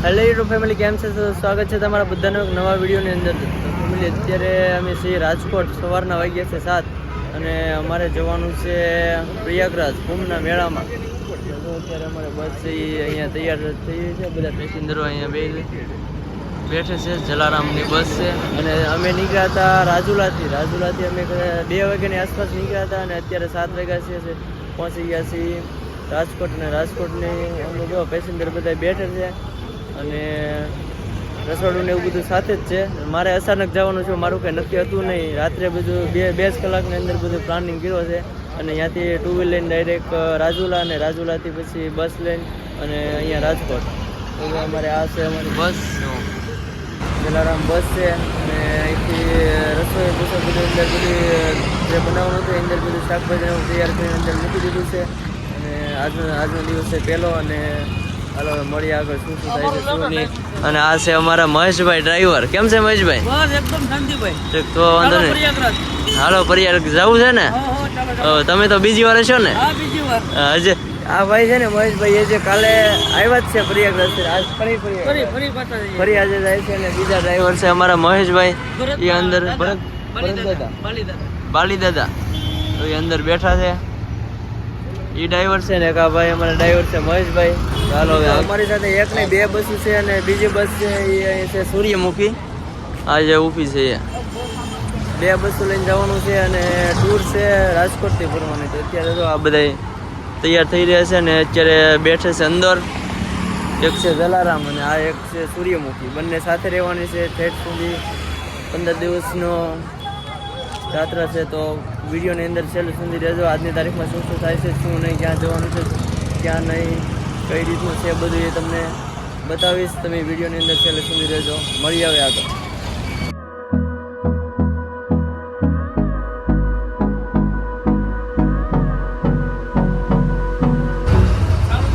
Hello YouTube family, કેમ છે? તો સ્વાગત છે તમારા બધાનો એક નવા વિડીયોની અંદર. તો ફેમિલી, અત્યારે અમે છીએ રાજકોટ. સવારના વાગ્યા છે 7 અને અમારે જવાનું છે પ્રયાગરાજ કુંભના મેળામાં. તો અત્યારે અમારે બસ અહીંયા તૈયાર થઈ છે, બધા પેસેન્જરો અહીંયા બેઠે છે. જલારામની બસ છે અને અમે નીકળ્યા હતા રાજુલાથી અમે 2 વાગ્યાની આસપાસ નીકળ્યા હતા અને અત્યારે 7 વાગ્યા છે પહોંચી ગયા છીએ રાજકોટ. અને રાજકોટની અમે જો પેસેન્જર બધા બેઠે છે અને રસોડું ને એવું બધું સાથે જ છે. મારે અચાનક જવાનું છે, મારું કંઈ નક્કી હતું નહીં. રાત્રે બધું બે કલાકની અંદર બધું પ્લાનિંગ કર્યો છે અને ત્યાંથી 2 વ્હીલ લઈને ડાયરેક્ટ રાજુલા અને રાજુલાથી પછી બસ લઈને અને અહીંયા રાજકોટ. તો અમારે આ છે અમારી બસ, જલારામ બસ છે અને અહીંથી રસોઈ બધું અંદર બધી જે બનાવવાનું હતું અંદર બધું શાકભાજી તૈયાર કરીને અંદર મૂકી દીધું છે. અને આજનો દિવસ છે પહેલો અને હાલો મળીએ આગળ શું થાય છે શું નહીં. અને આ છે અમારા મહેશભાઈ ડ્રાઈવર. કેમ છે મહેશભાઈ? બસ એકદમ શાંતિભાઈ. તો વાંધો નહીં, હાલો પ્રયાગ જવું છે ને? તમે તો બીજી વાર છો ને? હા, બીજી વાર. હજે આ ભાઈ છે ને મહેશભાઈ, એ જે કાલે આવ્યા જ છે પ્રયાગરાજ, આજ ફરી આજે જાય છે. અને બીજા ડ્રાઈવર છે અમારા મહેશભાઈ, એ અંદર બાલી દાદા તો એ અંદર બેઠા છે. એ ડ્રાઈવર છે ને કા ભાઈ, અમારા ડ્રાઈવર છે મહેશભાઈ. ચાલો અમારી સાથે એક નહીં 2 બસો છે અને બીજી બસ છે એ અહીં છે સૂર્યમુખી, આજે ઊભી છે. એ 2 બસો લઈને જવાનું છે અને ટૂર છે રાજકોટથી ફરવાની. તો અત્યારે તો આ બધા તૈયાર થઈ રહ્યા છે અને અત્યારે બેઠે છે અંદર. એક છે જલારામ અને આ એક છે સૂર્યમુખી. બંને સાથે રહેવાની છે ઠેઠ સુધી. 15 દિવસનો યાત્રા છે. તો વિડીયોની અંદર છેલ્લે સુધી રહેજો. આજની તારીખમાં શું શું થાય છે, શું નહીં, ક્યાં જવાનું છે, ક્યાં નહીં, કઈ રીતનું છે, બધું એ તમને બતાવીશ. તમે વિડીયોની અંદર છેલ્લે સુધી રહેજો. મળી આવે આગળ.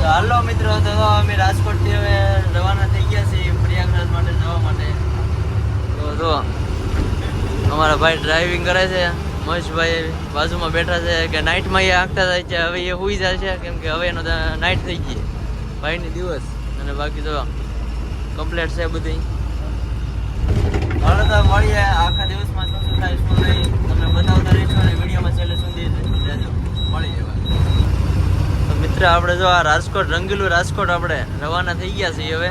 હાલો મિત્રો, તો અમે રાજકોટથી હવે રવાના થઈ ગયા છીએ પ્રયાગરાજ માટે જવા માટે. તો જો અમારા ભાઈ ડ્રાઇવિંગ કરે છે, મહેશભાઈ બાજુમાં બેઠા છે કે નાઇટમાં એ આંખતા થાય છે. હવે એ સુઈ જાય છે કેમ કે હવે એનો નાઇટ થઈ ગઈ ભાઈની દિવસ. અને બાકી તો કમ્પ્લેટ છે બધી. હાલો તો મળીએ આખા દિવસમાં શું શું થાય શું નહીં તમને બતાવતા રહીશું અને વિડીયોમાં છેલ્લે સુધી રહેજો. મળી જવા. તો મિત્ર, આપણે જો આ રાજકોટ, રંગીલું રાજકોટ આપણે રવાના થઈ ગયા છીએ હવે.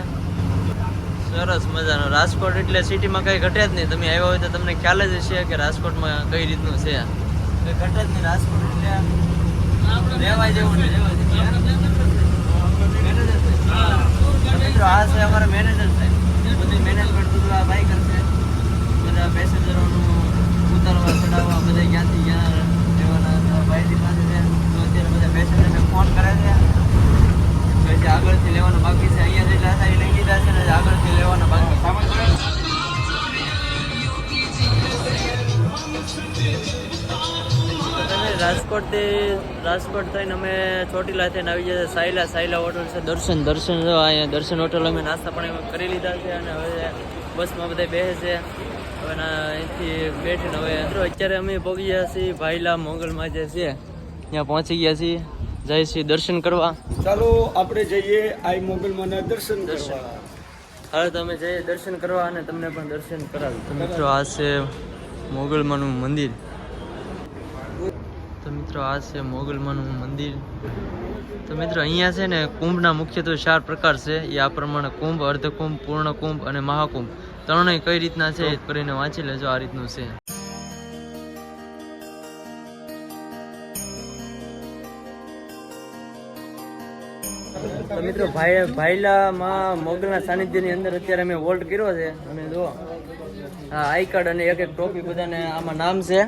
સરસ મજાનો રાજકોટ એટલે સિટીમાં કંઈ ઘટે જ નહીં. તમે આવ્યા હોય તો તમને ખ્યાલ જ હશે કે રાજકોટમાં કઈ રીતનું છે. કંઈ ઘટે જ નહીં. રાજકોટ એટલે રહેવાય જેવું નહીં. મિત્રો આ છે અમારા મેનેજર છે. બધી મેનેજમેન્ટ બધું આ ભાઈ કરશે. બધા પેસેન્જરોનું ઉતારવા ચડાવવા બધા ક્યાંથી ક્યાં રહેવાના ભાઈની પાસે છે. તો અત્યારે બધા પેસેન્જરને ફોન કરે છે. પછી આગળથી લેવાના બાકી છે. અહીંયા જેટલા હતા એ લઈ લીધા છે ને આગળથી લેવાના બાકી. રાજકોટ થઈને અમે ચોટીલા થઈને આવી જશે સાયલા હોટલ છે. દર્શન અહીંયા દર્શન હોટલ અમે નાસ્તા પણ કરી લીધા છે અને હવે બસમાં બધા બેસે છે. હવે અહીંથી બેઠીને હવે અત્યારે અમે પહોંચી ગયા છીએ ભાઈલા મોગલમાં જે છે ત્યાં પહોંચી ગયા છીએ. જઈએ છીએ દર્શન કરવા. ચાલો આપણે જઈએ આઈ મોગલમાંના દર્શન કરવા. હવે તમે જઈએ દર્શન કરવા અને તમને પણ દર્શન કરાવી. તો મિત્રો આ છે મોગલમાનું મંદિર. તો મિત્રો અહીંયા છે ને કુંભના મુખ્યત્વે 4 પ્રકાર છે. એ આ પ્રમાણે કુંભ, અર્ધકુંભ, પૂર્ણ કુંભ અને મહાકુંભ ત્રણેય કઈ રીતના છે એ કરીને વાંચી લેજો. આ રીતનું છે. તો મિત્રો ભાઈલામાં મોગલના સાનિધ્યની અંદર અત્યારે અમે વોલ્ટ કર્યો છે અને જો આ આઈ કાર્ડ અને એક ટોપી બધાને આમાં નામ છે,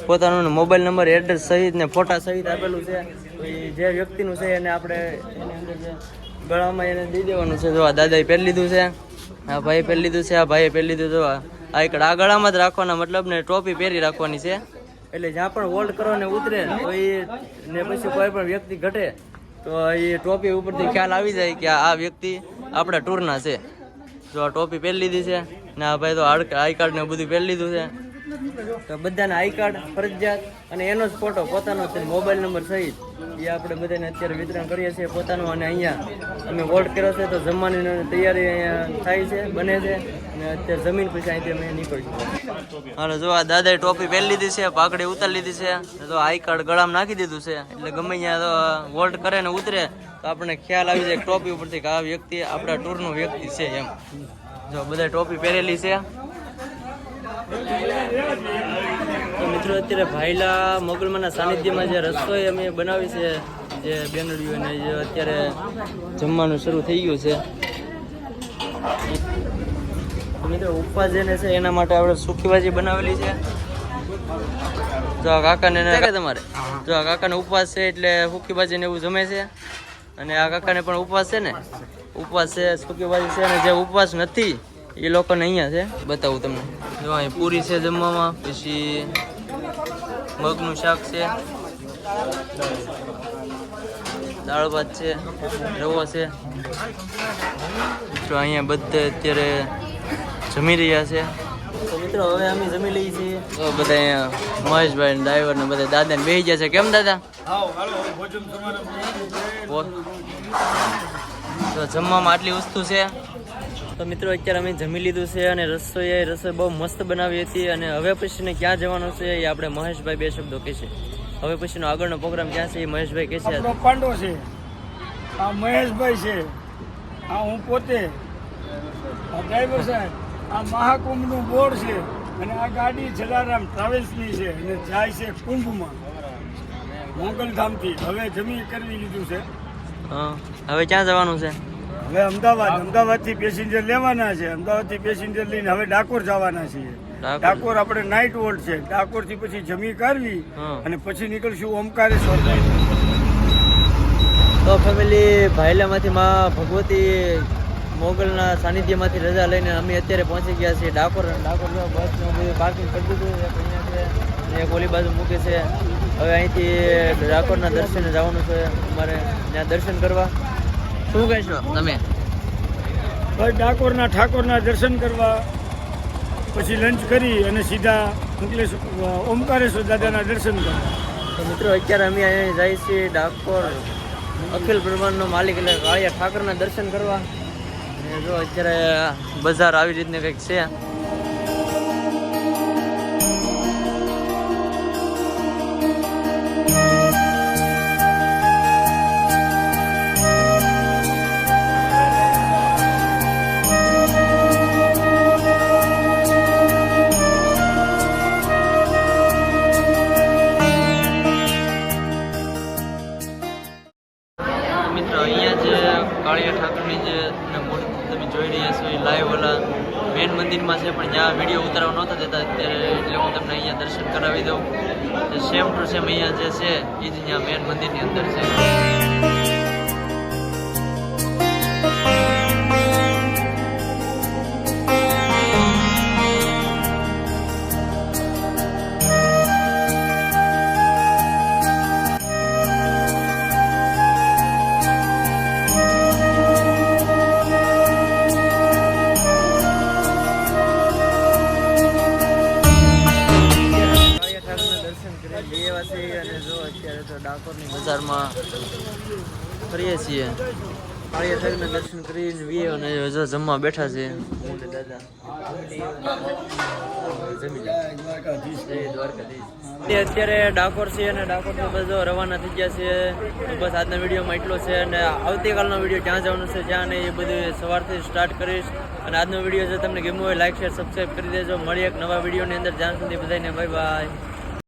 પોતાનો મોબાઈલ નંબર, એડ્રેસ સહિત ને ફોટા સહિત આપેલું છે. તો એ જે વ્યક્તિનું છે એને આપણે એની અંદર જે ગળામાં એને દઈ દેવાનું છે. જો આ દાદાએ પહેરી લીધું છે, આ ભાઈએ પહેરી લીધું છે, આ ભાઈએ પહેરી લીધું. જો આઈ કાર્ડ આ ગળામાં જ રાખવાના, મતલબ ને ટોપી પહેરી રાખવાની છે. એટલે જ્યાં પણ વોલ્ટ કરો ને ઉતરે તો એ ને પછી કોઈ પણ વ્યક્તિ ઘટે તો એ ટોપી ઉપરથી ખ્યાલ આવી જાય કે આ વ્યક્તિ આપણા ટૂરના છે. જો આ ટોપી પહેરી લીધી છે ને આ ભાઈ તો આઈ કાર્ડ ને બધું પહેરી લીધું છે. તો બધાના આઈ કાર્ડ ફરજિયાત અને એનો જ ફોટો પોતાનો છે, મોબાઈલ નંબર સહિત એ આપણે બધાને અત્યારે વિતરણ કરીએ છીએ પોતાનું. અને અહીંયા અમે વોટ કર્યો છે તો જમવાની તૈયારી અહીંયા થાય છે, બને છે. અને અત્યારે જમીન પછી અહીંથી અમે નીકળીશું. હાલો જો આ દાદાએ ટોપી પહેરી લીધી છે, પાઘડી ઉતારી લીધી છે, તો આઈ કાર્ડ ગળામાં નાખી દીધું છે, એટલે ગમે અહીંયા તો વોટ કરે ને ઉતરે તો આપણને ખ્યાલ આવી જાય ટોપી ઉપરથી કે આ વ્યક્તિ આપણા ટૂરનો વ્યક્તિ છે એમ. જો બધા ટોપી પહેરેલી છે. તો મિત્રો અત્યારે ભાઈલા મોગલમાના સાનિધ્યમાં જે રસોઈ અમે બનાવી છે, જે બેનડીઓ ને જે અત્યારે જમવાનું શરૂ થઈ ગયું છે. તો મિત્રો ઉપવાસ જેને છે એના માટે આપણે સૂકી ભાજી બનાવેલી છે. જો આ કાકાને તમારે જો આ કાકાને ઉપવાસ છે એટલે સૂકી ભાજી ને એવું જમે છે. અને આ કાકાને પણ ઉપવાસ છે ને, ઉપવાસ છે, સૂકી ભાજી છે. અને જે ઉપવાસ નથી એ લોકોને અહીંયા છે, બતાવું તમને. જો અહીં પૂરી છે જમવામાં, પછી મગનું શાક છે, દાળ ભાત છે, રવો છે. તો અહીંયા બધે અત્યારે જમી રહ્યા છે. તો મિત્રો હવે અમે જમી લઈએ છીએ. તો બધા અહીંયા મહેશભાઈ ડ્રાઈવર ને બધા દાદા ને બેસી ગયા છે. કેમ દાદા? તો જમવામાં આટલી વસ્તુ છે. તો મિત્રો અત્યારે અમે જમી લીધું છે અને રસોઈ બહુ મસ્ત બનાવી હતી. અને હવે પછીને ક્યાં જવાનું છે એ આપણે મહેશભાઈ બે શબ્દો કહેશે. હવે પછીનો આગળનો પ્રોગ્રામ ક્યાં છે એ મહેશભાઈ કહેશે. આપણો પાંડો છે, આ મહેશભાઈ છે, આ હું પોતે, આ ડ્રાઈવર સાહેબ, આ મહાકુંભનું બોર્ડ છે. અને આ ગાડી જલારામ ટ્રાવેલ્સની છે અને જાય છે કુંભમાં મોગલધામથી. હવે જમી કરવી લીધું છે. હા, હવે ક્યાં જવાનું છે? હવે અમદાવાદથી પેસેન્જર લેવાના છે. અમદાવાદથી પેસેન્જર લઈને હવે ડાકોર જવાના છીએ. ડાકોર આપણે નાઇટ વોલ્ટ છે. ડાકોરથી પછી જમી કરવી અને પછી નીકળશું ઓમકારેશ્વર. તો ફેમિલી ભાઈલામાંથી માં ભગવતી મોગલના સાનિધ્યમાંથી રજા લઈને અમે અત્યારે પહોંચી ગયા છીએ ડાકોર. ડાકોર બસ પાર્કિંગ કરી દીધું છે, અહીંયા છે એક ઓલી બાજુ મૂકે છે. હવે અહીંથી ડાકોરના દર્શને જવાનું છે અમારે, ત્યાં દર્શન કરવા. શું કહેશો તમે? બસ ડાકોરના ઠાકોરના દર્શન કરવા, પછી લંચ કરી અને સીધા ઓમકારેશ્વર દાદાના દર્શન કરવા. તો મિત્રો અત્યારે અમે અહીંયા જઈએ છીએ ડાકોર અખિલ બ્રહ્માંડનો માલિક એટલે કાળિયા ઠાકરના દર્શન કરવા. અને જો અત્યારે બજાર આવી રીતને કંઈક છે. મિત્રો અહીંયા જે કાળિયા ઠાકરની જે મૂર્તિ તમે જોઈ રહ્યા છો એ લાઈવ ઓલા મેન મંદિરમાં છે, પણ જ્યાં વિડીયો ઉતારવા નહોતા દેતા અત્યારે, એટલે હું તમને અહીંયા દર્શન કરાવી દઉં. સેમ ટુ સેમ અહીંયા જે છે એ જ અહીંયા મેન મંદિરની અંદર છે. અને જો અત્યારે તો ડાકોરની બજારમાં ફરીએ છીએ. કાળિયા ઠાકરના દર્શન કરીને વીએ અને જો જમવા બેઠા છે હું ને દાદા. અત્યારે ડાકોર છે અને ડાકોરથી બધો રવાના થઈ ગયા છે. બસ આજના વિડીયોમાં એટલો છે અને આવતીકાલનો વિડીયો ક્યાં જવાનું છે જ્યાં નહીં એ બધું સવારથી સ્ટાર્ટ કરીશ. અને આજનો વિડીયો જો તમને ગમ્યો હોય લાઈક શેર સબસ્ક્રાઈબ કરી દેજો. મળીએ એક નવા વિડીયોની અંદર. જ્યાં સુધી બધાને બાય બાય.